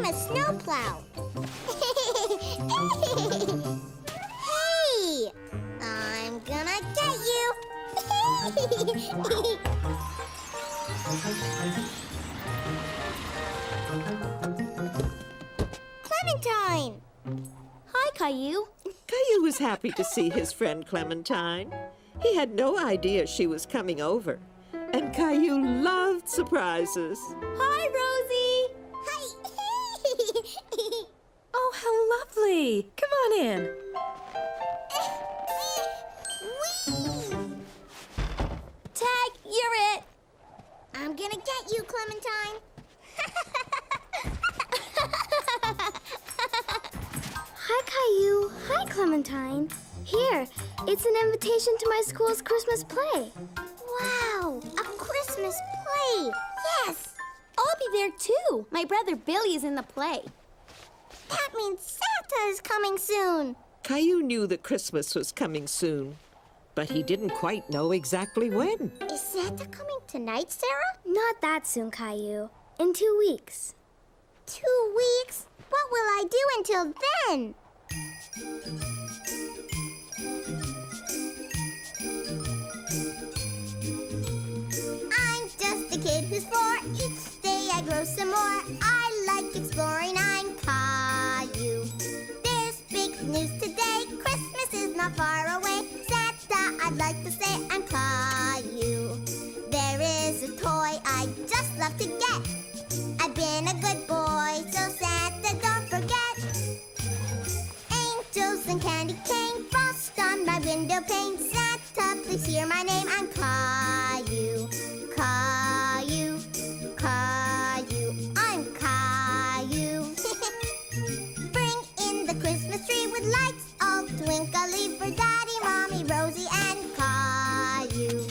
a snowplow. Hey! I'm gonna get you. Clementine! Hi, Caillou. Caillou was happy to see his friend Clementine. He had no idea she was coming over. And Caillou loved surprises. Hi, Rosie. Hi. Oh, how lovely. Come on in. Whee! Tag, you're it. I'm gonna get you, Clementine. Hi, Caillou. Hi, Clementine. Here, it's an invitation to my school's Christmas play. Wow, a Christmas play. Yes. I'll be there too. My brother Billy is in the play. That means Santa is coming soon. Caillou knew that Christmas was coming soon, but he didn't quite know exactly when. Is Santa coming tonight, Sarah? Not that soon, Caillou. In 2 weeks. 2 weeks? What will I do until then? I'm just a kid who's 4. Each day I grow some more. I like exploring. I'm Caillou. There's big news today. Christmas is not far away. Santa, I'd like to say I'm Caillou. There is a toy I just love to get. I've been a good boy, so Santa, don't forget. Angels and candy cane, frost on my window pane. Santa, please hear my name. I'm Caillou. Caillou, Caillou, I'm Caillou. Bring in the Christmas tree with lights all twinkly for Daddy, Mommy, Rosie, and Caillou.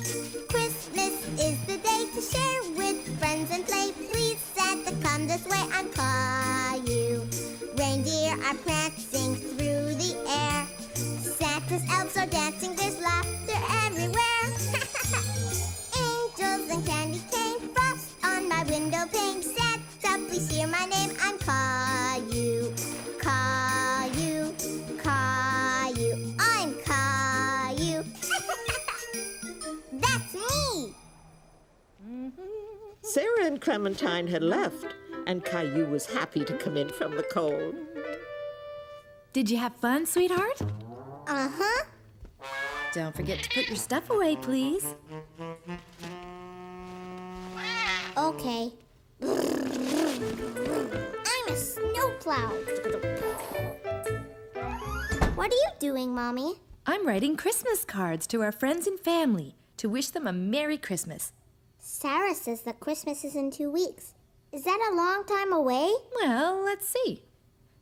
Christmas is the day to share with friends and play. Please, Santa, come this way. I'm Caillou. Reindeer are prancing through the air. Santa's elves are dancing. There's laughter everywhere. Angels and candy cane, frost on my window pane. Santa, please hear my name. I'm Caillou. Caillou, Caillou, I'm Caillou. That's me. Sarah and Clementine had left, and Caillou was happy to come in from the cold. Did you have fun, sweetheart? Uh-huh. Don't forget to put your stuff away, please. Okay. I'm a snowplow. What are you doing, Mommy? I'm writing Christmas cards to our friends and family to wish them a Merry Christmas. Sarah says that Christmas is in 2 weeks. Is that a long time away? Well, let's see.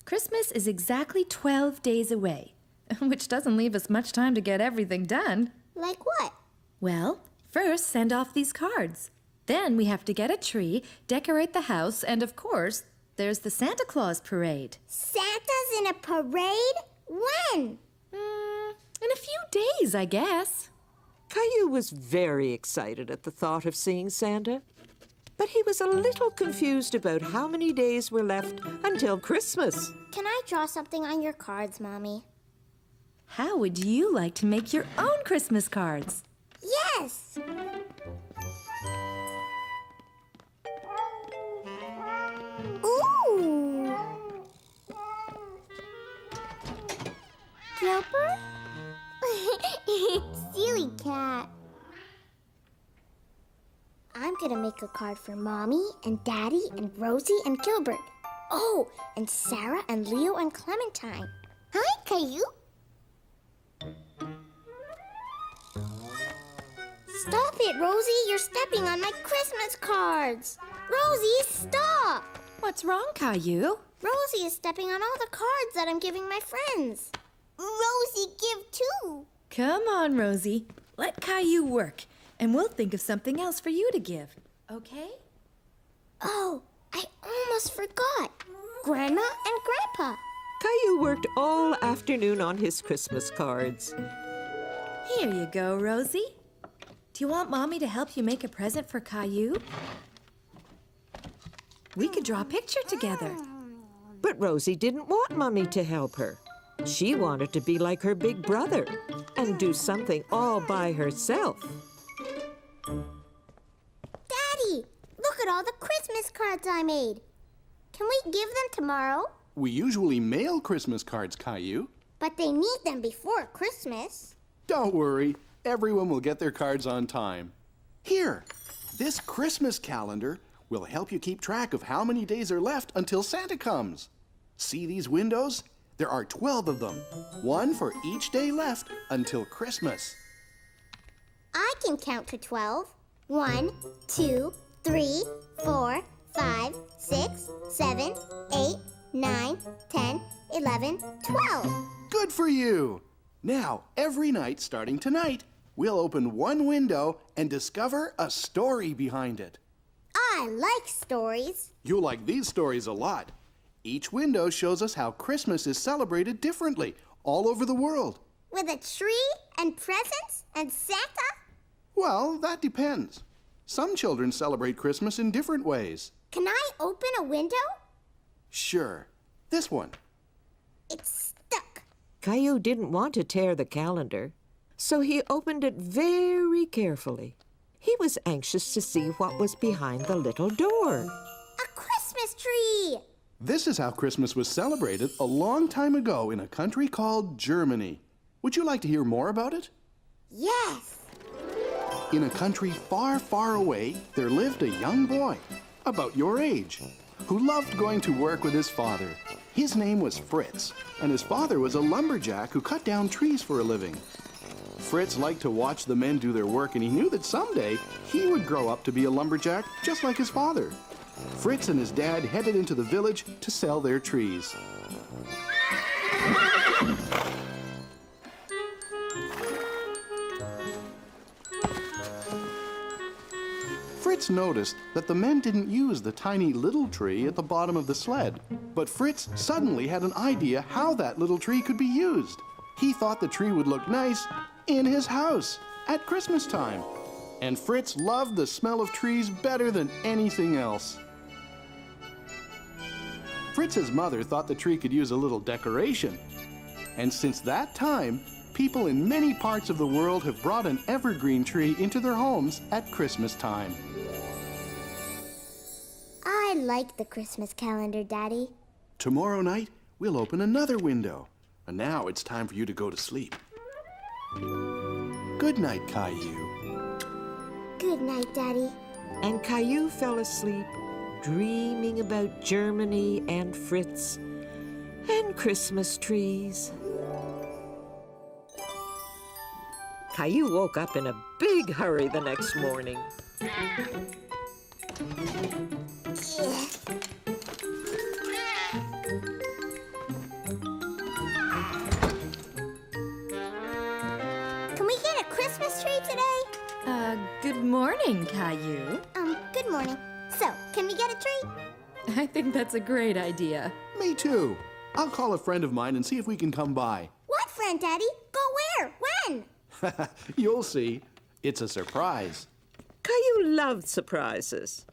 Christmas is exactly 12 days away, which doesn't leave us much time to get everything done. Like what? Well, first send off these cards. Then we have to get a tree, decorate the house, and of course, there's the Santa Claus parade. Santa's in a parade? When? In a few days, I guess. Caillou was very excited at the thought of seeing Santa, but he was a little confused about how many days were left until Christmas. Can I draw something on your cards, Mommy? How would you like to make your own Christmas cards? Yes! Ooh! Gilbert? Silly cat. I'm gonna make a card for Mommy and Daddy and Rosie and Gilbert. Oh, and Sarah and Leo and Clementine. Hi, Caillou. Stop it, Rosie. You're stepping on my Christmas cards. Rosie, stop. What's wrong, Caillou? Rosie is stepping on all the cards that I'm giving my friends. Rosie, give too. Come on, Rosie. Let Caillou work, and we'll think of something else for you to give, okay? Oh, I almost forgot. Grandma and Grandpa. Caillou worked all afternoon on his Christmas cards. Here you go, Rosie. Do you want Mommy to help you make a present for Caillou? We could draw a picture together. But Rosie didn't want Mummy to help her. She wanted to be like her big brother and do something all by herself. Daddy, look at all the Christmas cards I made. Can we give them tomorrow? We usually mail Christmas cards, Caillou. But they need them before Christmas. Don't worry, everyone will get their cards on time. Here, this Christmas calendar will help you keep track of how many days are left until Santa comes. See these windows? There are 12 of them, one for each day left until Christmas. I can count to 12. 1, 2, 3, 4, 5, 6, 7, 8, 9, 10, 11, 12. Good for you! Now, every night starting tonight, we'll open one window and discover a story behind it. I like stories. You'll like these stories a lot. Each window shows us how Christmas is celebrated differently all over the world. With a tree and presents and Santa? Well, that depends. Some children celebrate Christmas in different ways. Can I open a window? Sure. This one. It's stuck. Caillou didn't want to tear the calendar, so he opened it very carefully. He was anxious to see what was behind the little door. A Christmas tree! This is how Christmas was celebrated a long time ago in a country called Germany. Would you like to hear more about it? Yes. In a country far, far away, there lived a young boy, about your age, who loved going to work with his father. His name was Fritz, and his father was a lumberjack who cut down trees for a living. Fritz liked to watch the men do their work, and he knew that someday he would grow up to be a lumberjack just like his father. Fritz and his dad headed into the village to sell their trees. Fritz noticed that the men didn't use the tiny little tree at the bottom of the sled. But Fritz suddenly had an idea how that little tree could be used. He thought the tree would look nice in his house at Christmas time. And Fritz loved the smell of trees better than anything else. Fritz's mother thought the tree could use a little decoration. And since that time, people in many parts of the world have brought an evergreen tree into their homes at Christmas time. I like the Christmas calendar, Daddy. Tomorrow night, we'll open another window. And now it's time for you to go to sleep. Good night, Caillou. Good night, Daddy. And Caillou fell asleep, dreaming about Germany and Fritz and Christmas trees. Caillou woke up in a big hurry the next morning. Can we get a Christmas tree today? Good morning, Caillou. Good morning. So, can we get a tree? I think that's a great idea. Me too. I'll call a friend of mine and see if we can come by. What friend, Daddy? Go where? When? You'll see. It's a surprise. Caillou loved surprises,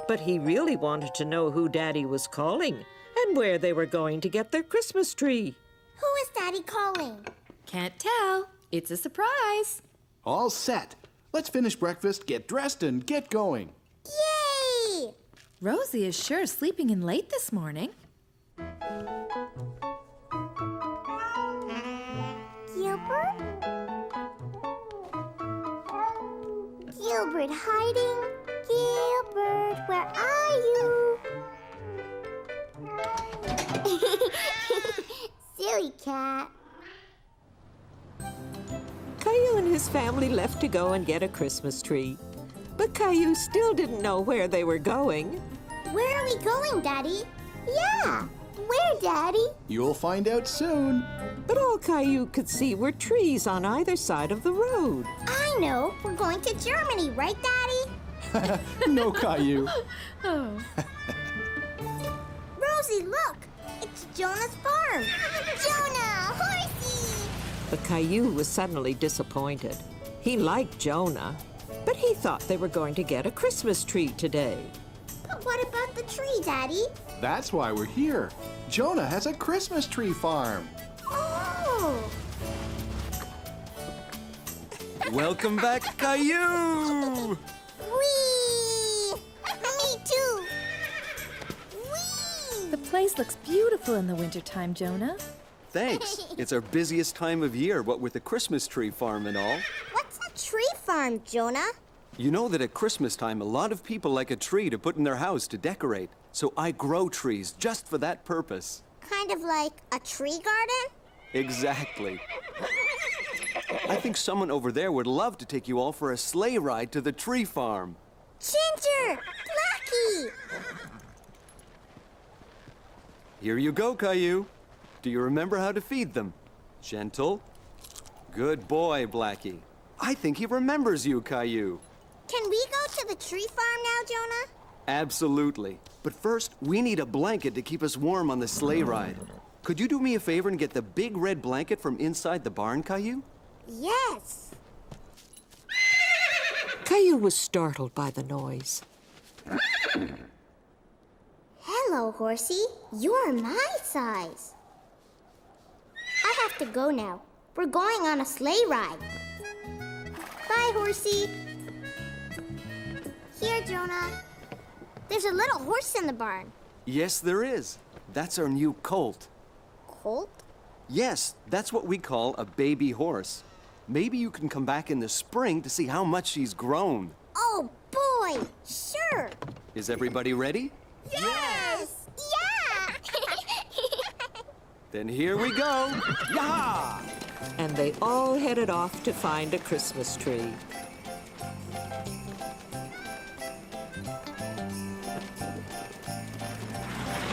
but he really wanted to know who Daddy was calling and where they were going to get their Christmas tree. Who is Daddy calling? Can't tell. It's a surprise. All set. Let's finish breakfast, get dressed, and get going. Yay! Rosie is sure sleeping in late this morning. Gilbert? Gilbert hiding? Gilbert, where are you? Silly cat. Caillou and his family left to go and get a Christmas tree. But Caillou still didn't know where they were going. Where are we going, Daddy? Yeah, where, Daddy? You'll find out soon. But all Caillou could see were trees on either side of the road. I know. We're going to Germany, right, Daddy? No, Caillou. Oh. Rosie, look! It's Jonah's farm! Jonah! Horsey! But Caillou was suddenly disappointed. He liked Jonah, but he thought they were going to get a Christmas tree today. But what about the tree, Daddy? That's why we're here. Jonah has a Christmas tree farm. Oh! Welcome back, Caillou! Whee! Me too! Whee! The place looks beautiful in the wintertime, Jonah. Thanks. It's our busiest time of year, what with the Christmas tree farm and all. What's a tree farm, Jonah? You know that at Christmas time, a lot of people like a tree to put in their house to decorate. So I grow trees just for that purpose. Kind of like a tree garden? Exactly. I think someone over there would love to take you all for a sleigh ride to the tree farm. Ginger! Blackie! Here you go, Caillou. Do you remember how to feed them? Gentle. Good boy, Blackie. I think he remembers you, Caillou. Can we go to the tree farm now, Jonah? Absolutely. But first, we need a blanket to keep us warm on the sleigh ride. Could you do me a favor and get the big red blanket from inside the barn, Caillou? Yes. Caillou was startled by the noise. Hello, horsey. You're my size. I have to go now. We're going on a sleigh ride. Bye, horsey. Here, Jonah. There's a little horse in the barn. Yes, there is. That's our new colt. Colt? Yes, that's what we call a baby horse. Maybe you can come back in the spring to see how much she's grown. Oh, boy. Sure. Is everybody ready? Yes. Yeah. Then here we go. Yah! And they all headed off to find a Christmas tree.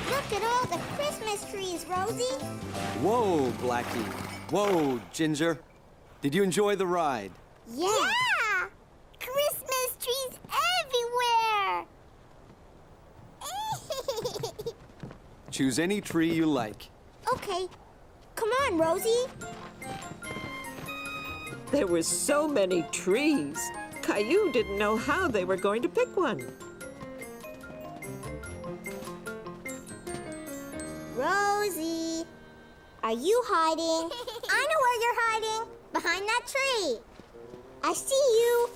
Look at all the Christmas trees, Rosie. Whoa, Blackie. Whoa, Ginger. Did you enjoy the ride? Yeah. Christmas trees everywhere. Choose any tree you like. Okay. Come on, Rosie. There were so many trees. Caillou didn't know how they were going to pick one. Rosie, are you hiding? I know where you're hiding. Behind that tree. I see you.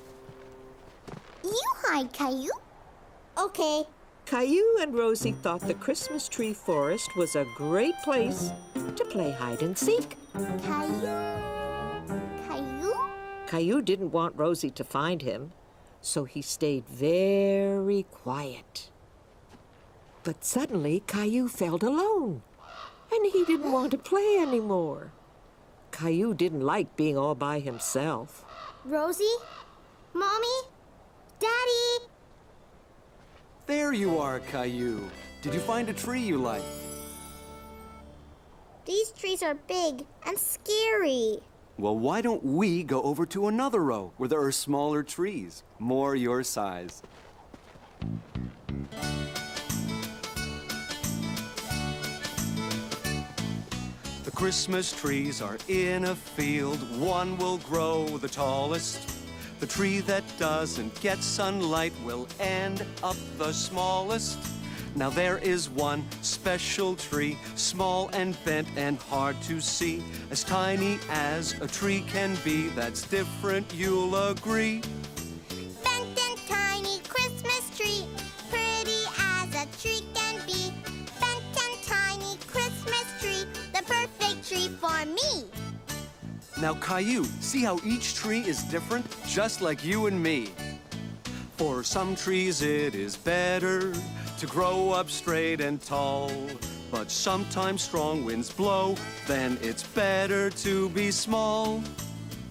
You hide, Caillou. Okay. Caillou and Rosie thought the Christmas tree forest was a great place to play hide and seek. Caillou. Caillou? Caillou didn't want Rosie to find him, so he stayed very quiet. But suddenly, Caillou felt alone, and he didn't want to play anymore. Caillou didn't like being all by himself. Rosie? Mommy? Daddy? There you are, Caillou. Did you find a tree you like? These trees are big and scary. Well, why don't we go over to another row where there are smaller trees, more your size? The Christmas trees are in a field. One will grow the tallest. The tree that doesn't get sunlight will end up the smallest. Now there is one special tree, small and bent and hard to see, as tiny as a tree can be. That's different, you'll agree. Bent and tiny Christmas tree, pretty as a tree can be. Bent and tiny Christmas tree, the perfect tree for me. Now, Caillou, see how each tree is different, just like you and me. For some trees it is better to grow up straight and tall, but sometimes strong winds blow, then it's better to be small.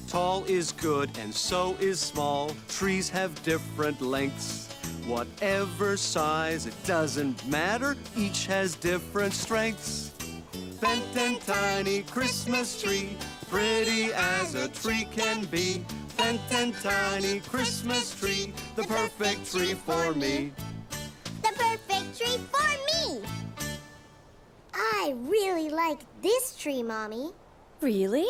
Tall is good and so is small. Trees have different lengths. Whatever size, it doesn't matter, each has different strengths. Bent and tiny Christmas tree, pretty as a tree can be. Bent and tiny Christmas tree, the perfect tree for me. The perfect tree for me. I really like this tree, Mommy. Really?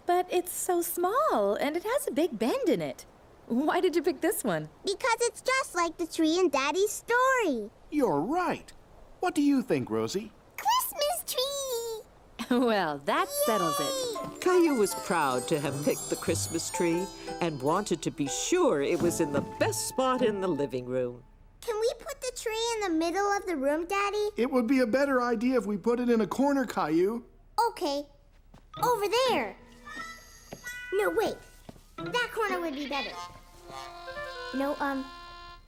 But it's so small, and it has a big bend in it. Why did you pick this one? Because it's just like the tree in Daddy's story. You're right. What do you think, Rosie? Christmas tree! Well, that settles it. Yay! Caillou was proud to have picked the Christmas tree and wanted to be sure it was in the best spot in the living room. Can we put the tree in the middle of the room, Daddy? It would be a better idea if we put it in a corner, Caillou. Okay. Over there. No, wait. That corner would be better. No,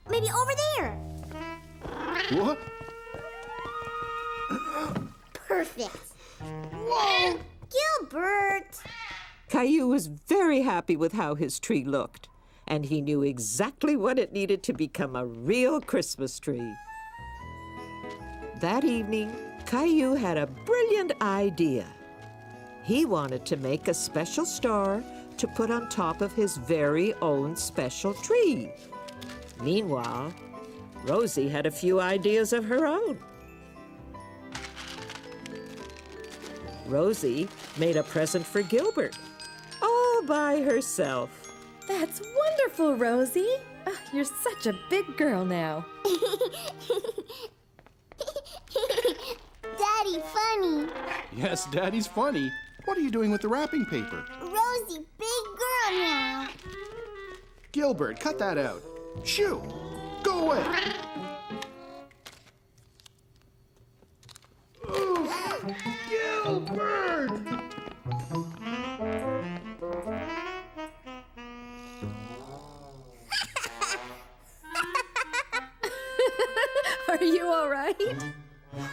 maybe over there. What? Perfect. Whoa! Gilbert! Caillou was very happy with how his tree looked, and he knew exactly what it needed to become a real Christmas tree. That evening, Caillou had a brilliant idea. He wanted to make a special star to put on top of his very own special tree. Meanwhile, Rosie had a few ideas of her own. Rosie made a present for Gilbert, all by herself. That's wonderful, Rosie. Oh, you're such a big girl now. Daddy, funny. Yes, Daddy's funny. What are you doing with the wrapping paper? Rosie, big girl now. Gilbert, cut that out. Shoo! Go away! Ooh, Gilbert! Are you all right?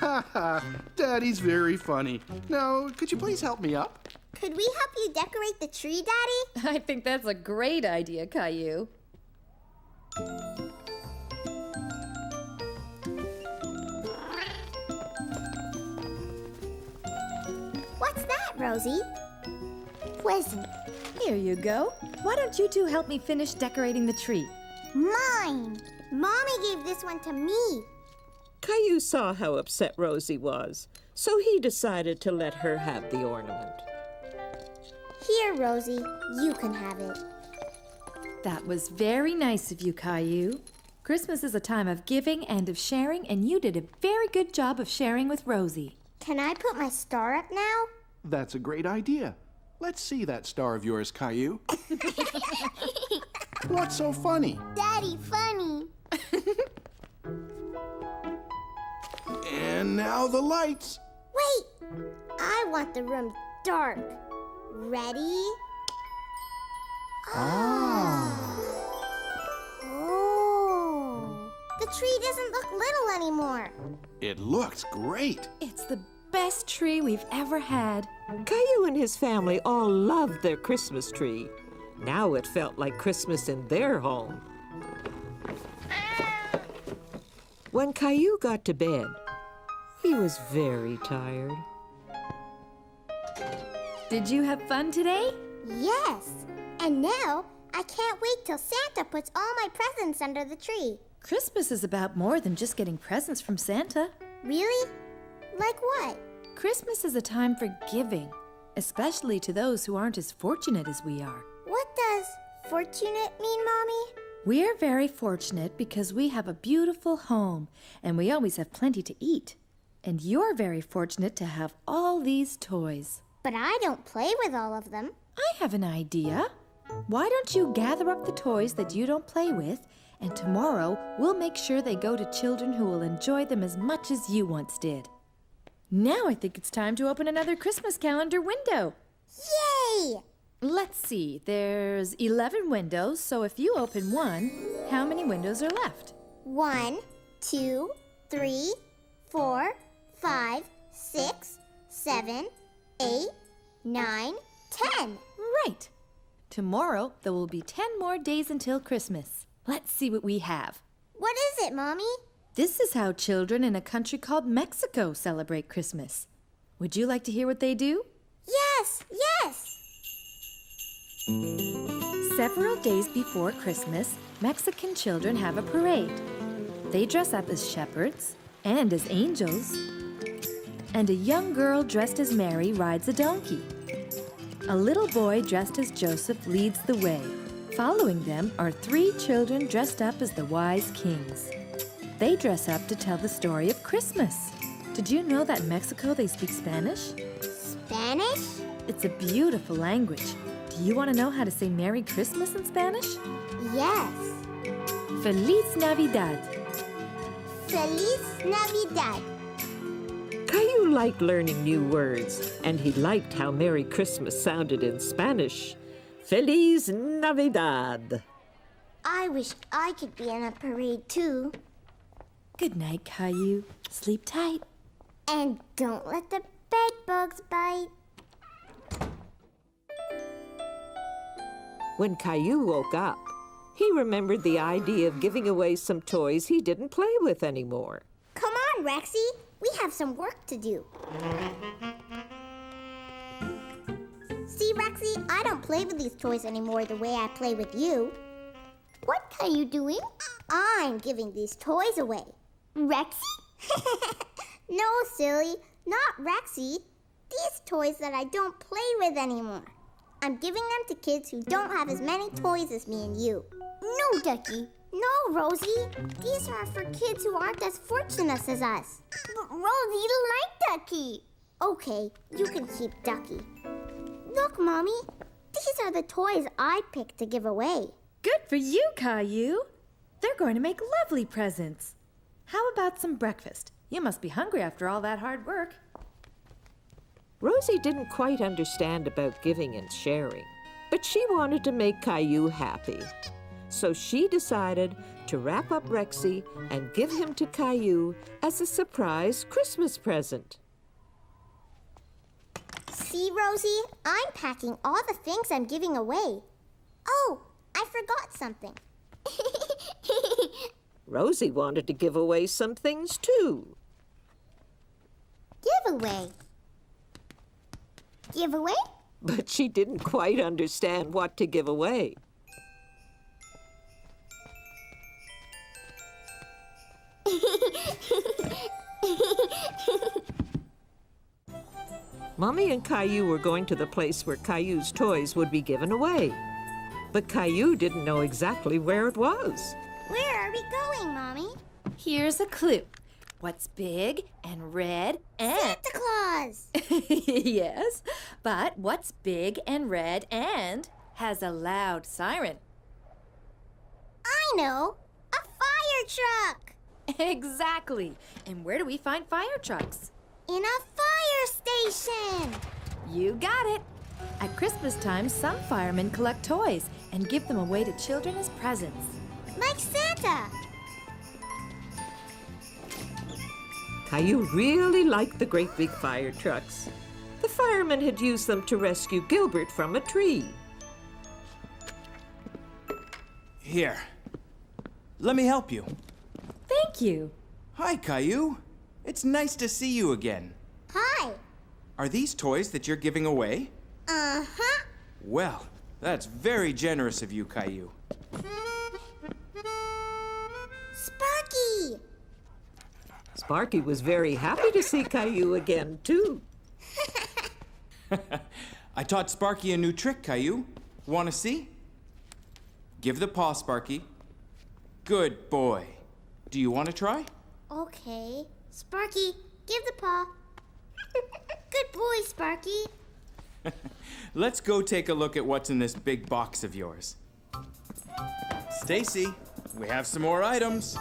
Ha ha! Daddy's very funny. Now, could you please help me up? Could we help you decorate the tree, Daddy? I think that's a great idea, Caillou. What's that, Rosie? Present. Here you go. Why don't you two help me finish decorating the tree? Mine. Mommy gave this one to me. Caillou saw how upset Rosie was, so he decided to let her have the ornament. Here, Rosie, you can have it. That was very nice of you, Caillou. Christmas is a time of giving and of sharing, and you did a very good job of sharing with Rosie. Can I put my star up now? That's a great idea. Let's see that star of yours, Caillou. What's so funny? Daddy, funny. And now the lights. Wait, I want the room dark. Ready? Oh. The tree doesn't look little anymore. It looks great. It's the best tree we've ever had. Caillou and his family all loved their Christmas tree. Now it felt like Christmas in their home. When Caillou got to bed, he was very tired. Did you have fun today? Yes. And now I can't wait till Santa puts all my presents under the tree. Christmas is about more than just getting presents from Santa. Really? Like what? Christmas is a time for giving, especially to those who aren't as fortunate as we are. What does fortunate mean, Mommy? We're very fortunate because we have a beautiful home and we always have plenty to eat. And you're very fortunate to have all these toys. But I don't play with all of them. I have an idea. Why don't you gather up the toys that you don't play with, and tomorrow we'll make sure they go to children who will enjoy them as much as you once did. Now I think it's time to open another Christmas calendar window. Yay! Let's see, there's 11 windows, so if you open one, how many windows are left? 1, 2, 3, 4, 5, 6, 7, 8, 9, 10. Right. Tomorrow there will be 10 more days until Christmas. Let's see what we have. What is it, Mommy? This is how children in a country called Mexico celebrate Christmas. Would you like to hear what they do? Yes, yes! Several days before Christmas, Mexican children have a parade. They dress up as shepherds and as angels. And a young girl dressed as Mary rides a donkey. A little boy dressed as Joseph leads the way. Following them are 3 children dressed up as the wise kings. They dress up to tell the story of Christmas. Did you know that in Mexico they speak Spanish? Spanish? It's a beautiful language. Do you want to know how to say Merry Christmas in Spanish? Yes. Feliz Navidad. Feliz Navidad. Caillou liked learning new words, and he liked how Merry Christmas sounded in Spanish. Feliz Navidad. I wish I could be in a parade too. Good night, Caillou. Sleep tight. And don't let the bed bugs bite. When Caillou woke up, he remembered the idea of giving away some toys he didn't play with anymore. Come on, Rexy. We have some work to do. See, Rexy, I don't play with these toys anymore the way I play with you. What are you doing? I'm giving these toys away. Rexy? No, silly, not Rexy. These toys that I don't play with anymore. I'm giving them to kids who don't have as many toys as me and you. No, Ducky. No, Rosie. These are for kids who aren't as fortunate as us. But Rosie, you like Ducky. Okay, you can keep Ducky. Look, Mommy. These are the toys I picked to give away. Good for you, Caillou. They're going to make lovely presents. How about some breakfast? You must be hungry after all that hard work. Rosie didn't quite understand about giving and sharing, but she wanted to make Caillou happy. So she decided to wrap up Rexy and give him to Caillou as a surprise Christmas present. See, Rosie? I'm packing all the things I'm giving away. Oh, I forgot something. Rosie wanted to give away some things too. Giveaway. Giveaway? But she didn't quite understand what to give away. Mommy and Caillou were going to the place where Caillou's toys would be given away. But Caillou didn't know exactly where it was. Where are we going, Mommy? Here's a clue. What's big and red and... Santa Claus! Yes, but what's big and red and has a loud siren? I know! A fire truck! Exactly. And where do we find fire trucks? In a fire station! You got it. At Christmas time, some firemen collect toys and give them away to children as presents. Like Santa! Caillou really liked the great big fire trucks. The firemen had used them to rescue Gilbert from a tree. Here. Let me help you. Thank you. Hi, Caillou. It's nice to see you again. Hi! Are these toys that you're giving away? Uh-huh. Well, that's very generous of you, Caillou. Sparky! Sparky was very happy to see Caillou again, too. I taught Sparky a new trick, Caillou. Want to see? Give the paw, Sparky. Good boy. Do you want to try? Okay. Sparky, give the paw. Good boy, Sparky. Let's go take a look at what's in this big box of yours. Stacy, we have some more items.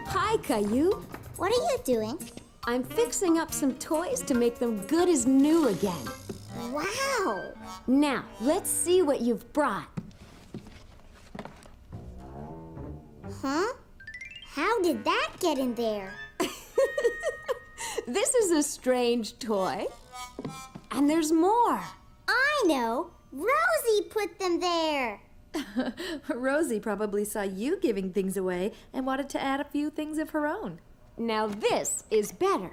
Hi, Caillou. What are you doing? I'm fixing up some toys to make them good as new again. Wow! Now, let's see what you've brought. Huh? How did that get in there? This is a strange toy. And there's more. I know! Rosie put them there! Rosie probably saw you giving things away and wanted to add a few things of her own. Now this is better.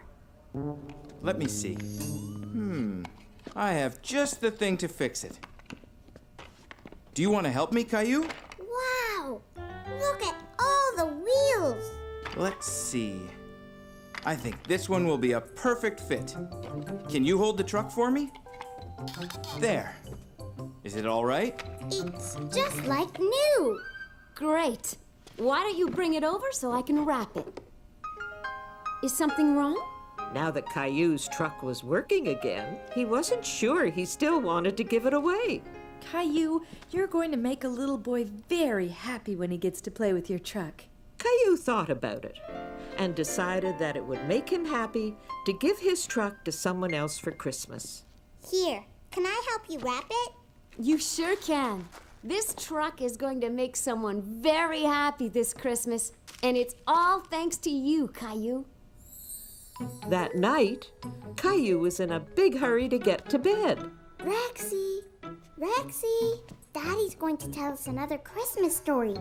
Let me see. I have just the thing to fix it. Do you want to help me, Caillou? Wow! Look at all the wheels! Let's see. I think this one will be a perfect fit. Can you hold the truck for me? There. Is it all right? It's just like new! Great. Why don't you bring it over so I can wrap it? Is something wrong? Now that Caillou's truck was working again, he wasn't sure he still wanted to give it away. Caillou, you're going to make a little boy very happy when he gets to play with your truck. Caillou thought about it and decided that it would make him happy to give his truck to someone else for Christmas. Here, can I help you wrap it? You sure can. This truck is going to make someone very happy this Christmas, and it's all thanks to you, Caillou. That night, Caillou was in a big hurry to get to bed. Rexy, Rexy, Daddy's going to tell us another Christmas story.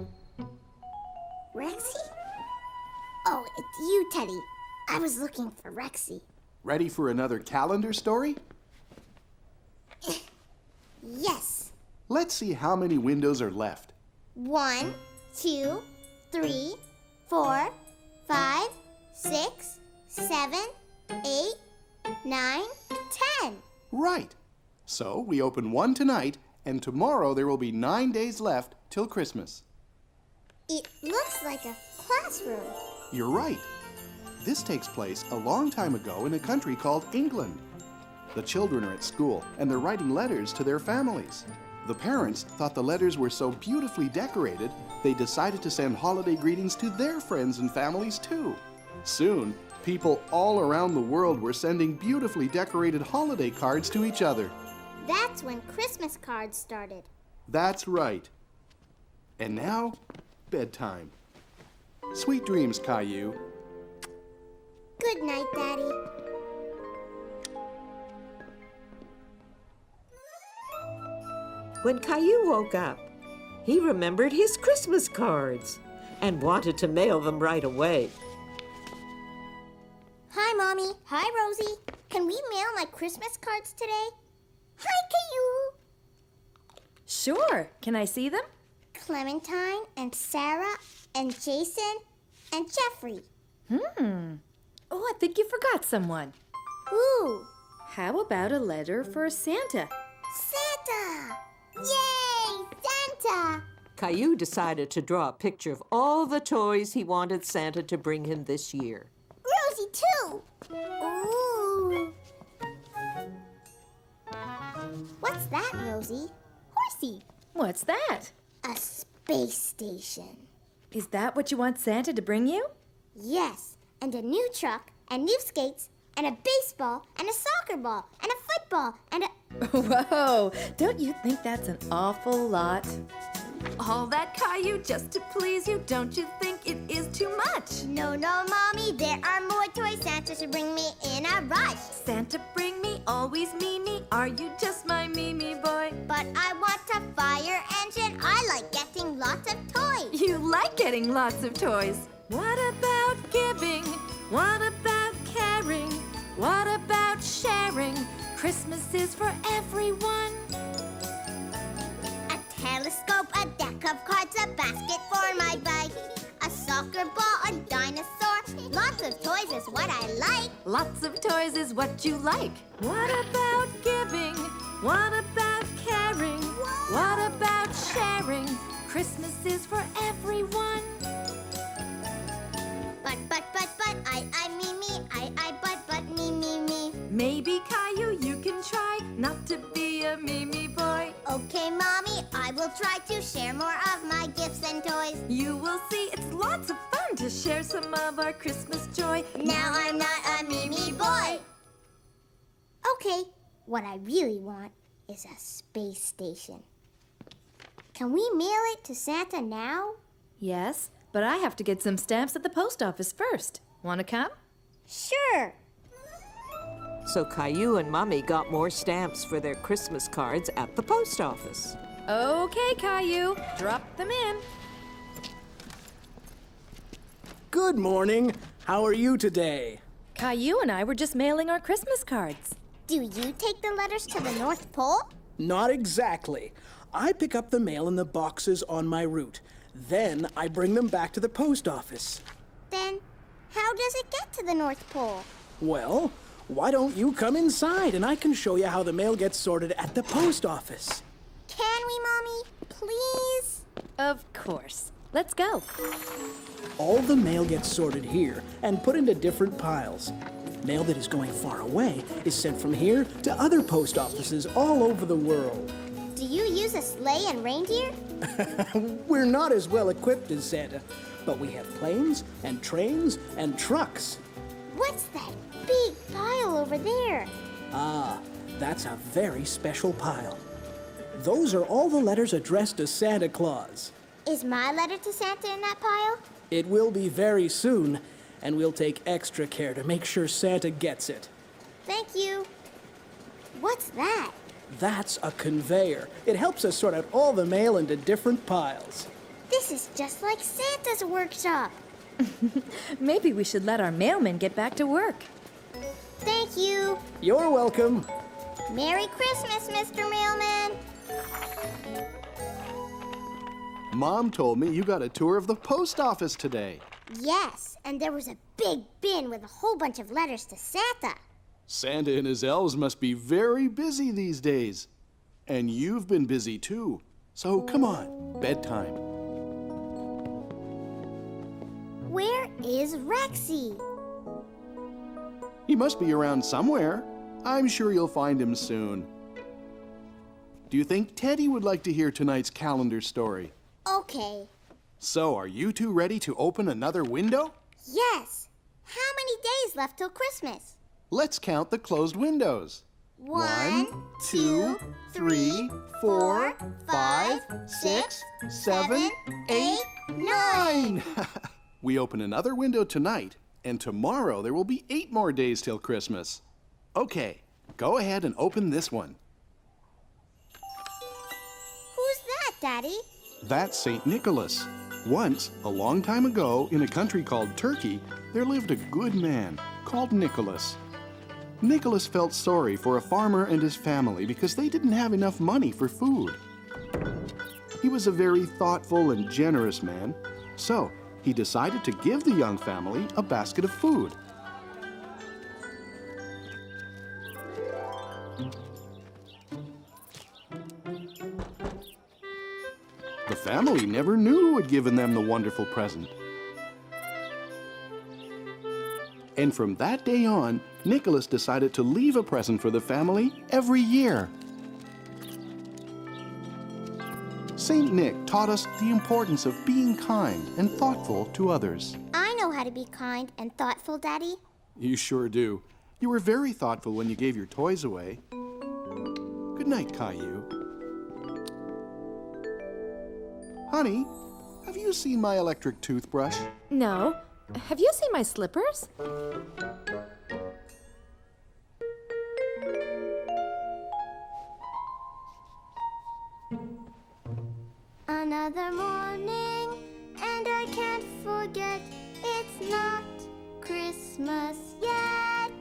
Rexy? Oh, it's you, Teddy. I was looking for Rexy. Ready for another calendar story? Yes. Let's see how many windows are left. 1, 2, 3, 4, 5, 6, 7, 8, 9, 10. Right. So we open one tonight, and tomorrow there will be 9 days left till Christmas. It looks like a classroom. You're right. This takes place a long time ago in a country called England. The children are at school, and they're writing letters to their families. The parents thought the letters were so beautifully decorated, they decided to send holiday greetings to their friends and families too. Soon, people all around the world were sending beautifully decorated holiday cards to each other. That's when Christmas cards started. That's right. And now, bedtime. Sweet dreams, Caillou. Good night, Daddy. When Caillou woke up, he remembered his Christmas cards and wanted to mail them right away. Hi, Mommy. Hi, Rosie. Can we mail my Christmas cards today? Hi, Caillou. Sure. Can I see them? Clementine and Sarah and Jason and Jeffrey. Oh, I think you forgot someone. Ooh, How about a letter for Santa? Santa! Yay, Santa! Caillou decided to draw a picture of all the toys he wanted Santa to bring him this year. Rosie, too. Ooh. What's that, Rosie? Horsey. What's that? A space station. Is that what you want Santa to bring you? Yes, and a new truck, and new skates, and a baseball, and a soccer ball, and a football, and a... Whoa! Don't you think that's an awful lot? All that, Caillou, just to please you. Don't you think it is too much? No, Mommy, there are more toys Santa should bring me in a rush. Santa, bring me, always me. Are you just my Mimi boy? But I want a fire engine. I like getting lots of toys. You like getting lots of toys. What about giving? What about caring? What about sharing? Christmas is for everyone. A telescope, a deck of cards, a basket for my bike, a soccer ball, a dinosaur. Lots of toys is what I like. Lots of toys is what you like. What about giving? What about caring? What about sharing? Christmas is for everyone. But, I, me, but, me. Maybe, Caillou, you can try not to be a Mimi boy. Okay, Mommy, I will try to share more of my gifts and toys. You will see it's lots of fun to share some of our Christmas joy. Now I'm not a Mimi boy. Okay, what I really want is a space station. Can we mail it to Santa now? Yes, but I have to get some stamps at the post office first. Want to come? Sure. So Caillou and Mummy got more stamps for their Christmas cards at the post office. Okay, Caillou, drop them in. Good morning. How are you today? Caillou and I were just mailing our Christmas cards. Do you take the letters to the North Pole? Not exactly. I pick up the mail in the boxes on my route. Then I bring them back to the post office. Then how does it get to the North Pole? Well, why don't you come inside and I can show you how the mail gets sorted at the post office. Can we, Mommy? Please? Of course. Let's go. All the mail gets sorted here and put into different piles. Mail that is going far away is sent from here to other post offices all over the world. Do you use a sleigh and reindeer? We're not as well equipped as Santa, but we have planes and trains and trucks. What's that big pile over there? Ah, that's a very special pile. Those are all the letters addressed to Santa Claus. Is my letter to Santa in that pile? It will be very soon, and we'll take extra care to make sure Santa gets it. Thank you. What's that? That's a conveyor. It helps us sort out all the mail into different piles. This is just like Santa's workshop. Maybe we should let our mailman get back to work. Thank you. You're welcome. Merry Christmas, Mr. Mailman. Mom told me you got a tour of the post office today. Yes, and there was a big bin with a whole bunch of letters to Santa. Santa and his elves must be very busy these days. And you've been busy too. So come on, bedtime. Where is Rexy? He must be around somewhere. I'm sure you'll find him soon. Do you think Teddy would like to hear tonight's calendar story? Okay. So, are you two ready to open another window? Yes. How many days left till Christmas? Let's count the closed windows. 1, 2, 3, 4, 5, 6, 7, 8, 9. We open another window tonight, and tomorrow there will be 8 more days till Christmas. Okay, go ahead and open this one. Who's that, Daddy? That's St. Nicholas. Once, a long time ago, in a country called Turkey, there lived a good man called Nicholas. Nicholas felt sorry for a farmer and his family because they didn't have enough money for food. He was a very thoughtful and generous man, so he decided to give the young family a basket of food. The family never knew who had given them the wonderful present. And from that day on, Nicholas decided to leave a present for the family every year. Saint Nick taught us the importance of being kind and thoughtful to others. I know how to be kind and thoughtful, Daddy. You sure do. You were very thoughtful when you gave your toys away. Good night, Caillou. Honey, have you seen my electric toothbrush? No. Have you seen my slippers? Another morning, and I can't forget it's not Christmas yet.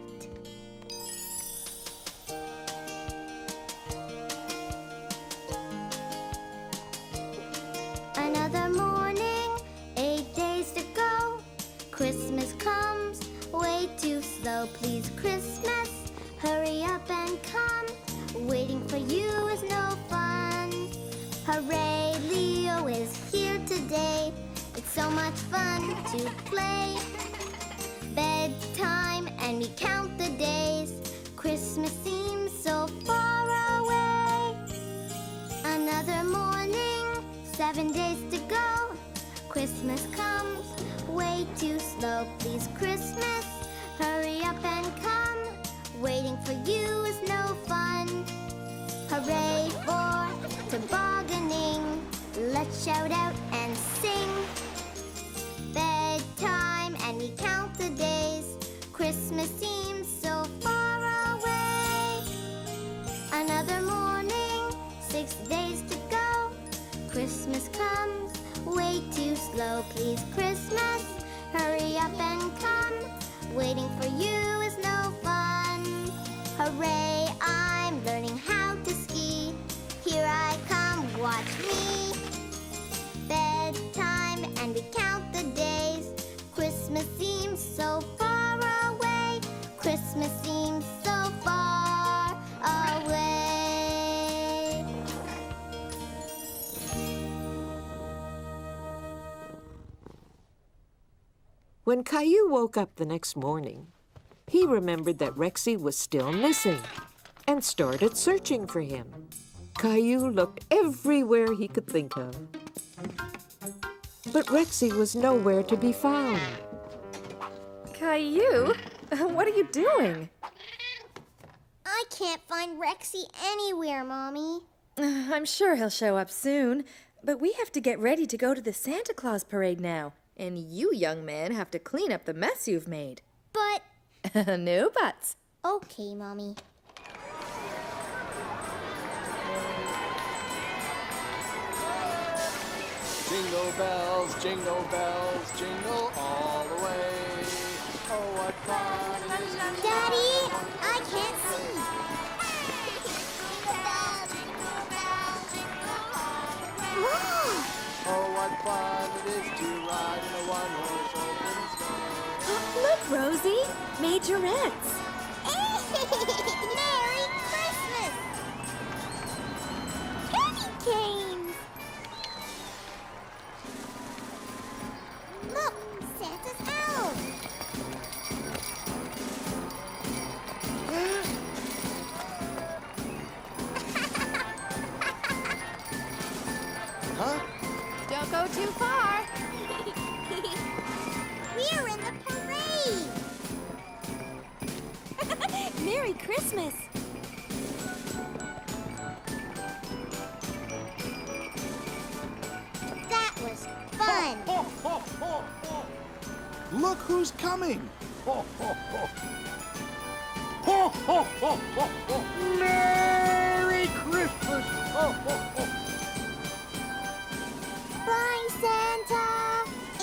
Another morning, 8 days to go. Christmas comes way too slow. Please, Christmas, hurry up and come. Waiting for you is no fun. Hooray, Leo is here today. It's so much fun to play. Bedtime and we count the days. Christmas seems so far away. Another morning, 7 days to go. Christmas comes way too slow. Please, Christmas, hurry up and come. Waiting for you is no fun. Hooray for tobogganing. Let's shout out and sing. Bedtime and we count the days. Christmas seems so far away. Another morning, 6 days to go. Christmas comes way too slow. Please, Christmas, hurry up and come. Waiting for you is no fun. Hooray, I'm learning how to ski. Here I come, watch me. Bedtime and we count the days. Christmas seems so far away. Christmas seems so far away. When Caillou woke up the next morning, He remembered that Rexy was still missing and started searching for him. Caillou looked everywhere he could think of. But Rexy was nowhere to be found. Caillou, what are you doing? I can't find Rexy anywhere, Mommy. I'm sure he'll show up soon, but we have to get ready to go to the Santa Claus parade now. And you, young man, have to clean up the mess you've made. But... No buts. Okay, Mommy. Jingle bells, jingle all the way. Oh, what fun it is. Daddy, I can't see. Oh, what fun it is to ride in a one-horse open sleigh. Look, Rosie, majorettes. Merry Christmas! Candy canes! Look, Santa's elves! Huh? Don't go too far. We're in the parade! Merry Christmas. That was fun! Look who's coming! Merry Christmas! Bye, Santa!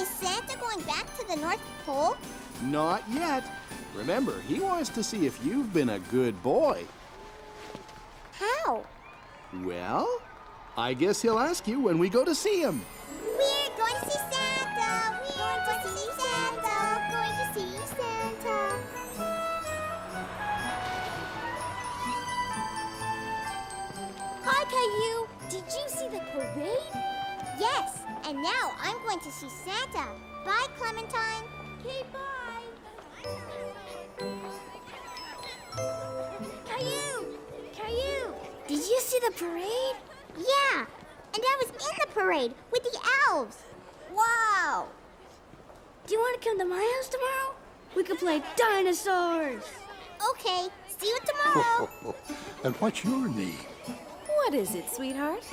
Is Santa going back to the North Pole? Not yet. Remember, he wants to see if you've been a good boy. How? Well, I guess he'll ask you when we go to see him. We're going to see Santa! We're going to see Santa! Going to see Santa! Hi, Caillou! Did you see the parade? Yes, and now I'm going to see Santa. Bye, Clementine. Okay, bye. Caillou! Caillou! Did you see the parade? Yeah, and I was in the parade with the elves. Wow! Do you want to come to my house tomorrow? We could play dinosaurs. Okay, see you tomorrow. And what's your name? What is it, sweetheart?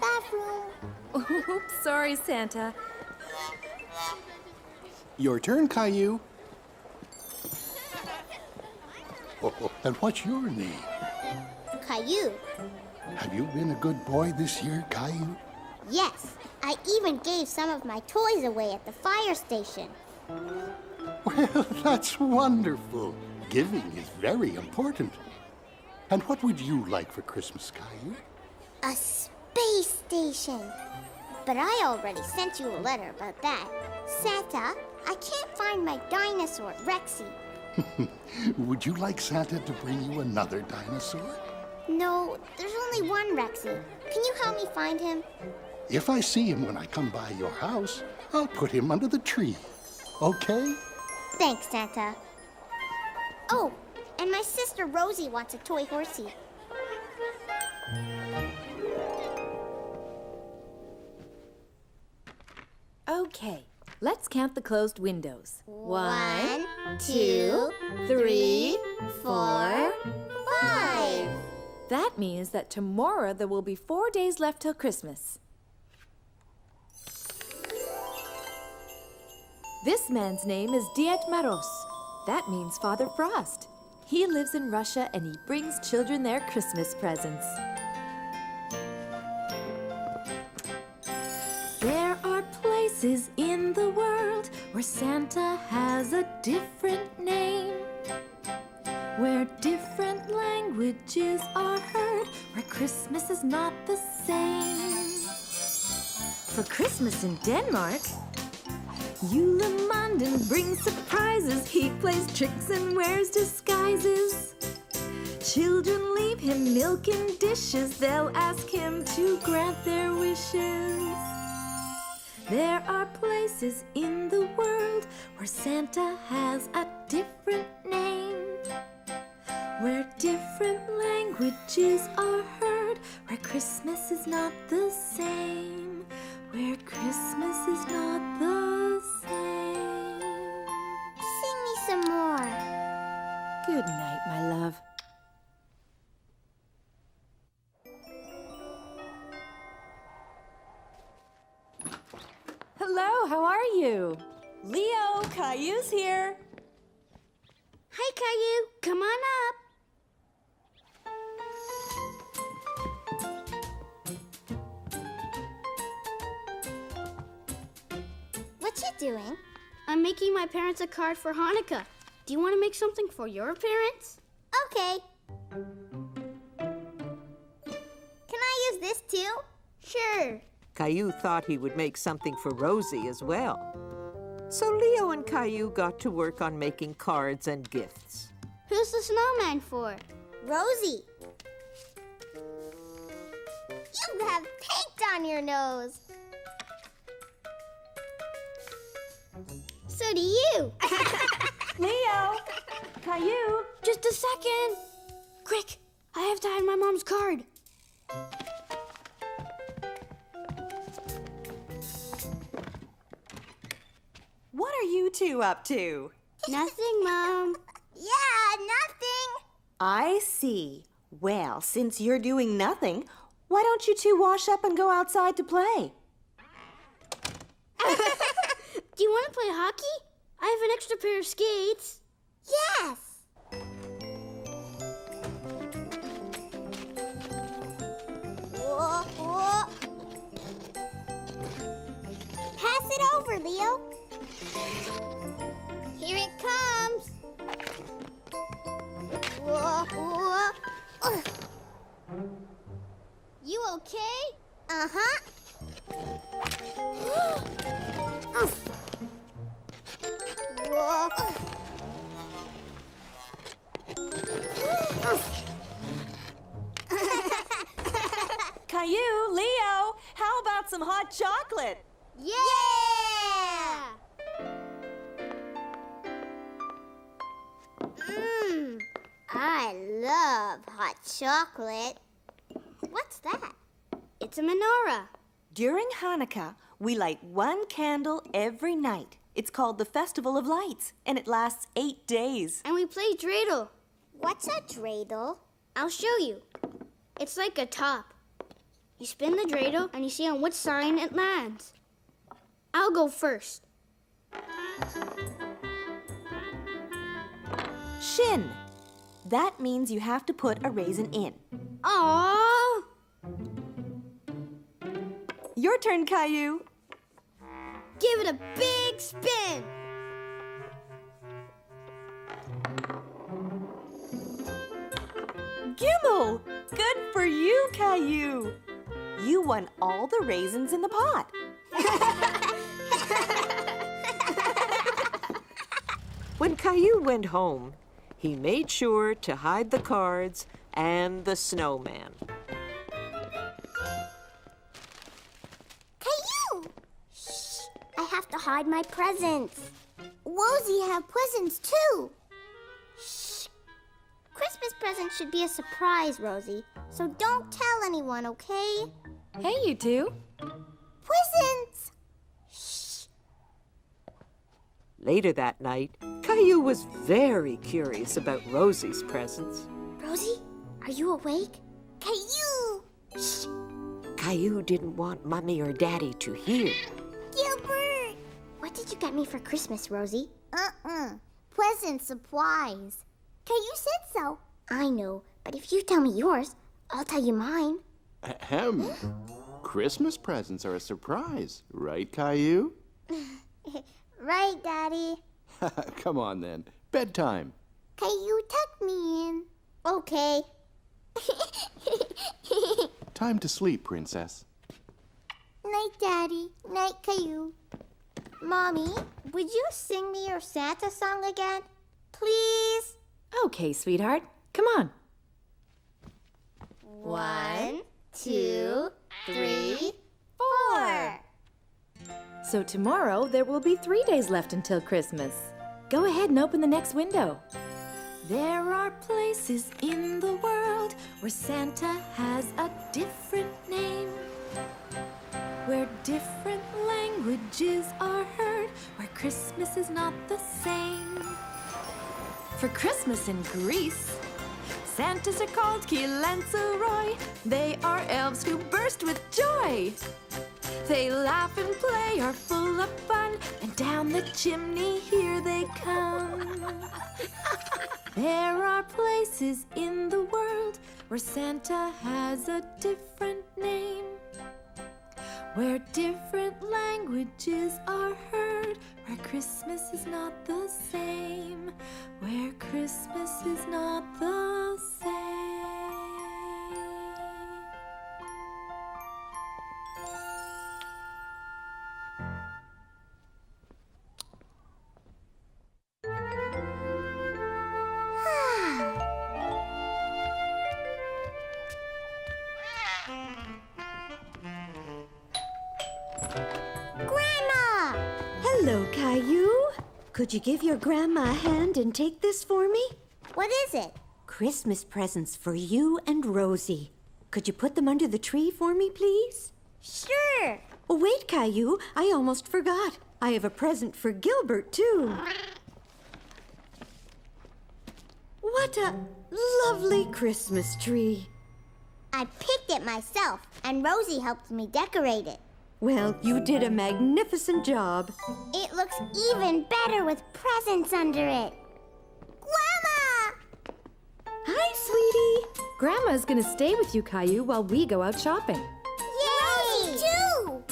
Bathroom. Oops, sorry, Santa. Your turn, Caillou. And what's your name? Caillou. Have you been a good boy this year, Caillou? Yes, I even gave some of my toys away at the fire station. Well, that's wonderful. Giving is very important. And what would you like for Christmas, Caillou? A space station. But I already sent you a letter about that. Santa, I can't find my dinosaur, Rexy. Would you like Santa to bring you another dinosaur? No, there's only one Rexy. Can you help me find him? If I see him when I come by your house, I'll put him under the tree. Okay? Thanks, Santa. Oh, and my sister Rosie wants a toy horsey. Okay, let's count the closed windows. 1, 2, 3, 4, 5. That means that tomorrow there will be 4 days left till Christmas. This man's name is Diet Maros. That means Father Frost. He lives in Russia and he brings children their Christmas presents. There are places in the world where Santa has a different name, where different languages are heard, where Christmas is not the same. For Christmas in Denmark, Julemanden brings surprises. He plays tricks and wears disguises. Children leave him milk in dishes. They'll ask him to grant their wishes. There are places in the world where Santa has a different name, where different languages are heard, where Christmas is not the same, where Christmas is not the same. Sing me some more. Good night, my love. Hello, how are you? Leo, Caillou's here. Hi, Caillou. Come on up. What you doing? I'm making my parents a card for Hanukkah. Do you want to make something for your parents? Okay. Can I use this too? Sure. Caillou thought he would make something for Rosie as well. So Leo and Caillou got to work on making cards and gifts. Who's the snowman for? Rosie. You have paint on your nose. So do you. Leo! Caillou! Just a second. Quick, I have to hide my mom's card. What are you two up to? Nothing, Mom. Yeah, nothing. I see. Well, since you're doing nothing, why don't you two wash up and go outside to play? Do you want to play hockey? I have an extra pair of skates. Yes. Whoa, whoa. Pass it over, Leo. Here it comes. Whoa, whoa. Ugh. You okay? Uh-huh. Whoa. Caillou, Leo, how about some hot chocolate? Yeah! I love hot chocolate. What's that? It's a menorah. During Hanukkah, we light one candle every night. It's called the Festival of Lights, and it lasts 8 days. And we play dreidel. What's a dreidel? I'll show you. It's like a top. You spin the dreidel and you see on which sign it lands. I'll go first. Shin. That means you have to put a raisin in. Aww! Your turn, Caillou. Give it a big spin. Gimel! Good for you, Caillou. You won all the raisins in the pot. When Caillou went home, he made sure to hide the cards and the snowman. Caillou! Shh! I have to hide my presents. Rosie have presents too. Shh! Christmas presents should be a surprise, Rosie. So don't tell anyone, okay? Hey, you two. Presents! Shh! Later that night, Caillou was very curious about Rosie's presents. Rosie, are you awake? Caillou! Shh! Caillou didn't want Mommy or Daddy to hear. Gilbert! What did you get me for Christmas, Rosie? Present surprise. Caillou said so. I know, but if you tell me yours, I'll tell you mine. Ahem. Christmas presents are a surprise, right, Caillou? Right, Daddy. Come on, then. Bedtime. Caillou, tuck me in. Okay. Time to sleep, Princess. Night, Daddy. Night, Caillou. Mommy, would you sing me your Santa song again? Please? Okay, sweetheart. Come on. 1, 2, 3, 4. So tomorrow there will be 3 days left until Christmas. Go ahead and open the next window. There are places in the world where Santa has a different name, where different languages are heard, where Christmas is not the same. For Christmas in Greece, Santas are called Caillou and Roy. They are elves who burst with joy. They laugh and play, are full of fun, and down the chimney here they come. There are places in the world where Santa has a different name, where different languages are heard, where Christmas is not the same, where Christmas is not the same. Grandma! Hello, Caillou. Could you give your grandma a hand and take this for me? What is it? Christmas presents for you and Rosie. Could you put them under the tree for me, please? Sure. Oh, wait, Caillou. I almost forgot. I have a present for Gilbert, too. What a lovely Christmas tree. I picked it myself, and Rosie helped me decorate it. Well, you did a magnificent job. It looks even better with presents under it. Grandma! Hi, sweetie. Grandma's gonna stay with you, Caillou, while we go out shopping. Yay! Rosie, too!